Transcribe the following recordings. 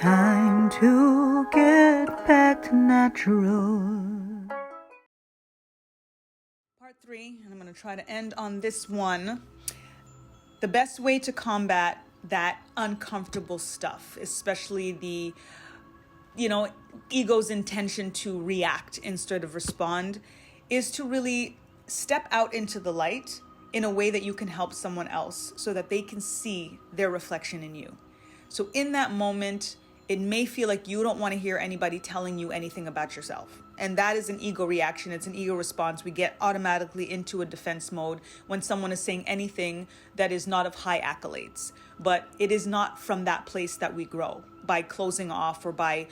Time to get back to natural. Part 3, and I'm going to try to end on this one. The best way to combat that uncomfortable stuff, especially the, ego's intention to react instead of respond, is to really step out into the light in a way that you can help someone else so that they can see their reflection in you. So in that moment, it may feel like you don't want to hear anybody telling you anything about yourself. And that is an ego reaction. It's an ego response. We get automatically into a defense mode when someone is saying anything that is not of high accolades. But it is not from that place that we grow, by closing off or by,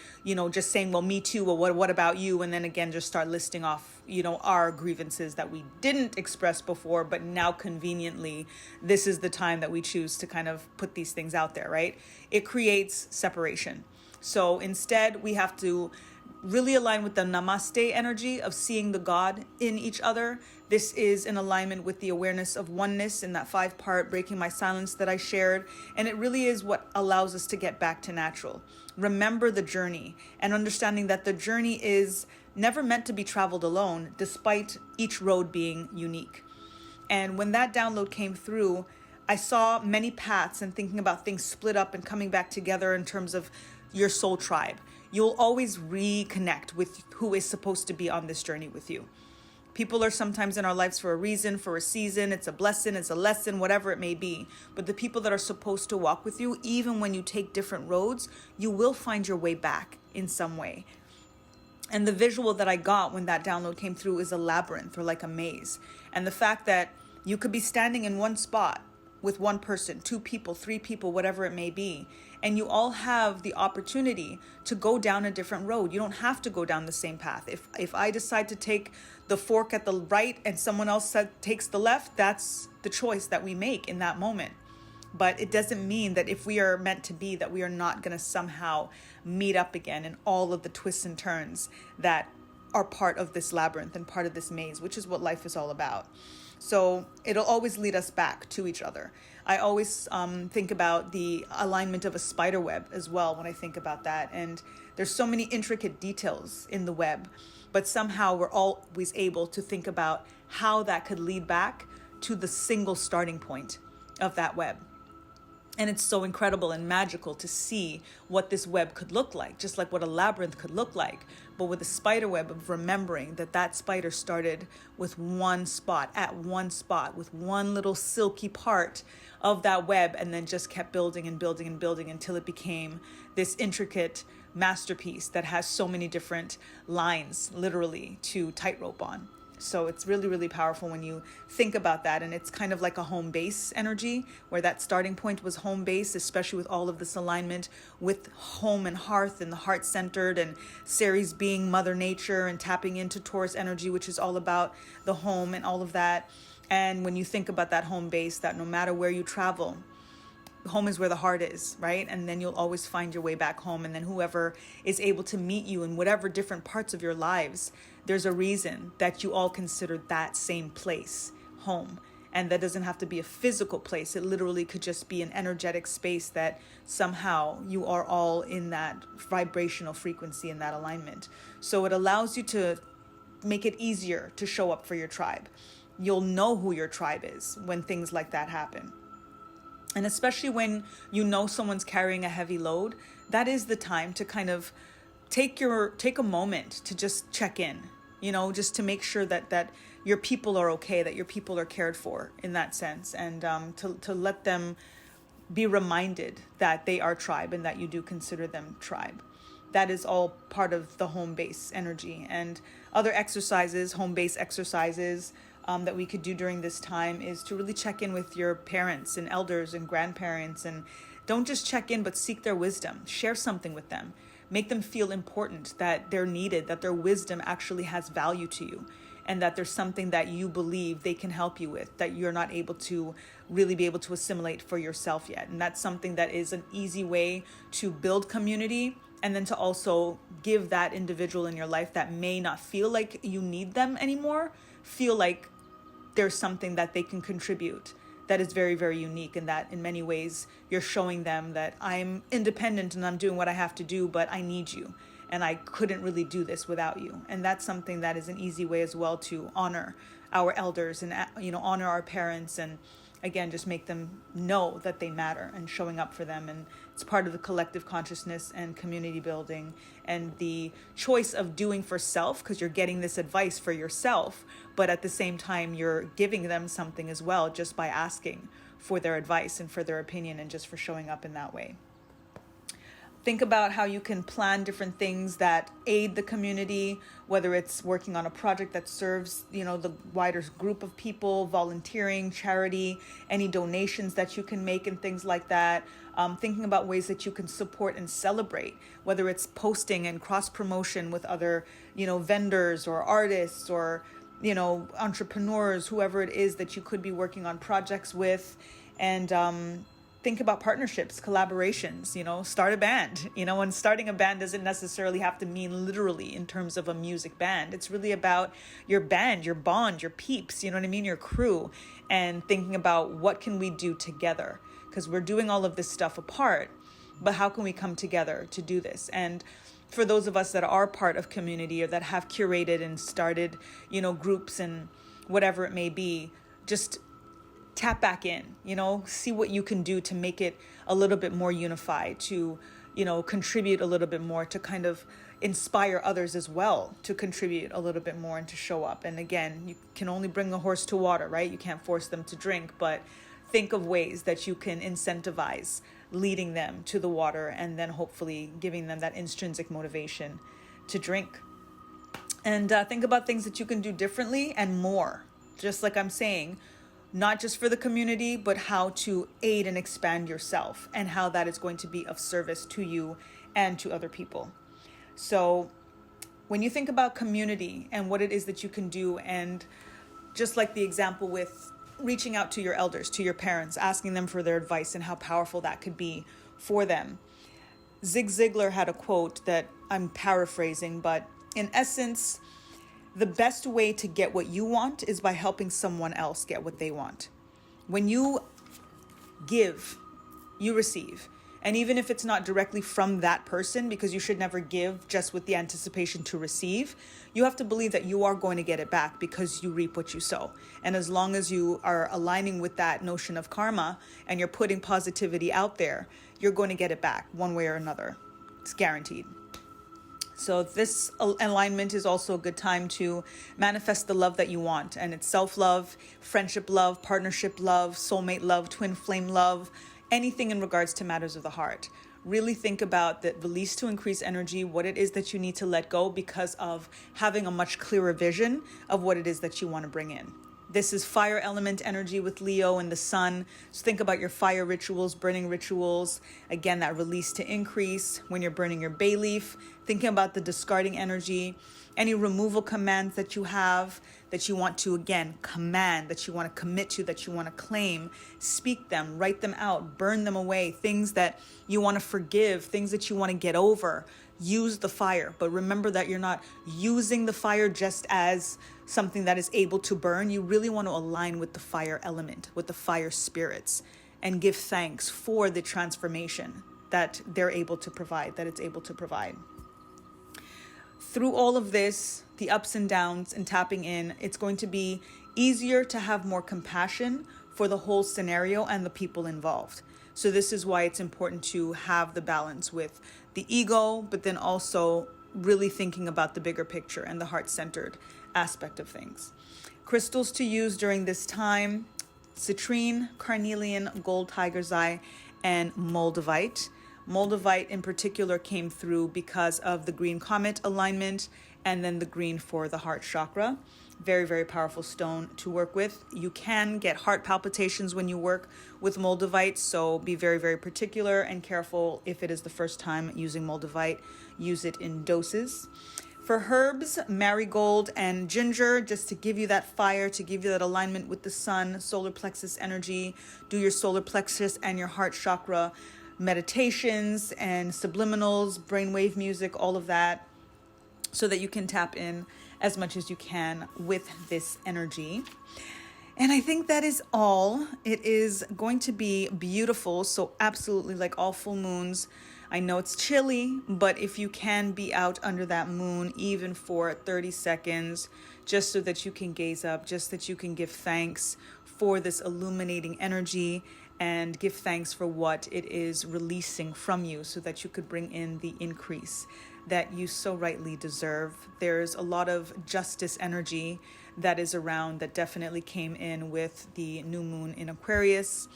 just saying, well, me too, or what about you? And then again, just start listing off, our grievances that we didn't express before, but now conveniently, this is the time that we choose to kind of put these things out there, right? It creates separation. So instead, we have to really align with the namaste energy of seeing the God in each other. This is in alignment with the awareness of oneness in that 5-part breaking my silence that I shared. And it really is what allows us to get back to natural. Remember the journey and understanding that the journey is never meant to be traveled alone, despite each road being unique. And when that download came through, I saw many paths and thinking about things split up and coming back together in terms of your soul tribe. You'll always reconnect with who is supposed to be on this journey with you. People are sometimes in our lives for a reason, for a season. It's a blessing, it's a lesson, whatever it may be. But the people that are supposed to walk with you, even when you take different roads, you will find your way back in some way. And the visual that I got when that download came through is a labyrinth or like a maze. And the fact that you could be standing in one spot with one person, 2 people, 3 people, whatever it may be, and you all have the opportunity to go down a different road. You don't have to go down the same path. If I decide to take the fork at the right and someone else takes the left, that's the choice that we make in that moment. But it doesn't mean that if we are meant to be, that we are not going to somehow meet up again in all of the twists and turns that are part of this labyrinth and part of this maze, which is what life is all about. So it'll always lead us back to each other. I always think about the alignment of a spider web as well when I think about that. And there's so many intricate details in the web, but somehow we're always able to think about how that could lead back to the single starting point of that web. And it's so incredible and magical to see what this web could look like, just like what a labyrinth could look like, but with a spider web of remembering that spider started with one spot, with one little silky part of that web, and then just kept building and building and building until it became this intricate masterpiece that has so many different lines, literally, to tightrope on. So it's really, really powerful when you think about that. And it's kind of like a home base energy, where that starting point was home base, especially with all of this alignment with home and hearth and the heart centered, and Ceres being Mother Nature and tapping into Taurus energy, which is all about the home and all of that. And when you think about that home base, that no matter where you travel, home is where the heart is, right? And then you'll always find your way back home. And then whoever is able to meet you in whatever different parts of your lives, there's a reason that you all consider that same place home. And that doesn't have to be a physical place. It literally could just be an energetic space that somehow you are all in that vibrational frequency, in that alignment. So it allows you to make it easier to show up for your tribe. You'll know who your tribe is when things like that happen. And especially when you know someone's carrying a heavy load, that is the time to kind of take a moment to just check in, just to make sure that your people are okay, that your people are cared for in that sense, and to let them be reminded that they are tribe and that you do consider them tribe. That is all part of the home base energy. And other exercises, home base exercises, that we could do during this time is to really check in with your parents and elders and grandparents, and don't just check in, but seek their wisdom. Share something with them. Make them feel important, that they're needed, that their wisdom actually has value to you, and that there's something that you believe they can help you with that you're not able to really be able to assimilate for yourself yet. And that's something that is an easy way to build community, and then to also give that individual in your life that may not feel like you need them anymore, feel like there's something that they can contribute that is very, very unique, and that in many ways you're showing them that I'm independent and I'm doing what I have to do, but I need you. And I couldn't really do this without you. And that's something that is an easy way as well to honor our elders and, honor our parents, and again, just make them know that they matter and showing up for them. And it's part of the collective consciousness and community building and the choice of doing for self, because you're getting this advice for yourself, but at the same time, you're giving them something as well just by asking for their advice and for their opinion and just for showing up in that way. Think about how you can plan different things that aid the community, whether it's working on a project that serves, the wider group of people, volunteering, charity, any donations that you can make and things like that. Thinking about ways that you can support and celebrate, whether it's posting and cross promotion with other, vendors or artists or, entrepreneurs, whoever it is that you could be working on projects with. And, think about partnerships, collaborations, start a band, and starting a band doesn't necessarily have to mean literally in terms of a music band. It's really about your band, your bond, your peeps, your crew, and thinking about what can we do together, because we're doing all of this stuff apart, but how can we come together to do this? And for those of us that are part of community or that have curated and started, groups and whatever it may be, just tap back in, see what you can do to make it a little bit more unified, to, contribute a little bit more, to kind of inspire others as well to contribute a little bit more and to show up. And again, you can only bring a horse to water, right? You can't force them to drink, but think of ways that you can incentivize leading them to the water and then hopefully giving them that intrinsic motivation to drink. And think about things that you can do differently and more, just like I'm saying, not just for the community, but how to aid and expand yourself and how that is going to be of service to you and to other people. So when you think about community and what it is that you can do, and just like the example with reaching out to your elders, to your parents, asking them for their advice and how powerful that could be for them. Zig Ziglar had a quote that I'm paraphrasing, but in essence, the best way to get what you want is by helping someone else get what they want. When you give, you receive. And even if it's not directly from that person, because you should never give just with the anticipation to receive, you have to believe that you are going to get it back because you reap what you sow. And as long as you are aligning with that notion of karma and you're putting positivity out there, you're going to get it back one way or another. It's guaranteed. So this alignment is also a good time to manifest the love that you want. And it's self-love, friendship love, partnership love, soulmate love, twin flame love, anything in regards to matters of the heart. Really think about the release to increase energy, what it is that you need to let go because of having a much clearer vision of what it is that you want to bring in. This is fire element energy with Leo and the sun. So think about your fire rituals, burning rituals. Again, that release to increase when you're burning your bay leaf. Thinking about the discarding energy, any removal commands that you have that you want to, again, command, that you want to commit to, that you want to claim. Speak them, write them out, burn them away. Things that you want to forgive, things that you want to get over. Use the fire, but remember that you're not using the fire just as something that is able to burn. You really want to align with the fire element, with the fire spirits, and give thanks for the transformation that they're able to provide, that it's able to provide. Through all of this, the ups and downs and tapping in, it's going to be easier to have more compassion for the whole scenario and the people involved. So this is why it's important to have the balance with the ego, but then also really thinking about the bigger picture and the heart-centered aspect of things. Crystals to use during this time: citrine, carnelian, gold tiger's eye, and moldavite. Moldavite in particular came through because of the green comet alignment and then the green for the heart chakra. Very, very powerful stone to work with. You can get heart palpitations when you work with moldavite, so be very, very particular and careful if it is the first time using moldavite. Use it in doses. For herbs, marigold and ginger, just to give you that fire, to give you that alignment with the sun, solar plexus energy. Do your solar plexus and your heart chakra meditations and subliminals, brainwave music, all of that, so that you can tap in as much as you can with this energy. And I think that is all. It is going to be beautiful. So absolutely, like all full moons, I know it's chilly, but if you can be out under that moon, even for 30 seconds, just so that you can gaze up, just that you can give thanks for this illuminating energy and give thanks for what it is releasing from you so that you could bring in the increase that you so rightly deserve. There's a lot of justice energy that is around that definitely came in with the new moon in Aquarius.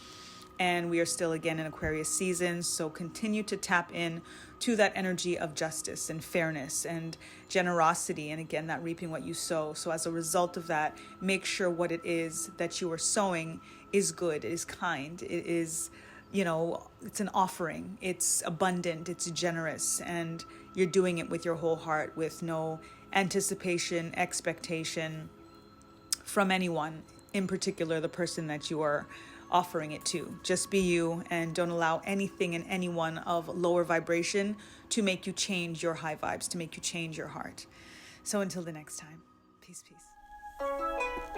And we are still again in Aquarius season. So continue to tap in to that energy of justice and fairness and generosity. And again, that reaping what you sow. So as a result of that, make sure what it is that you are sowing is good, it is kind, it is, it's an offering, it's abundant, it's generous, and you're doing it with your whole heart, with no anticipation, expectation from anyone, in particular the person that you are offering it to. Just be you, and don't allow anything and anyone of lower vibration to make you change your high vibes, to make you change your heart. So until the next time, peace, peace.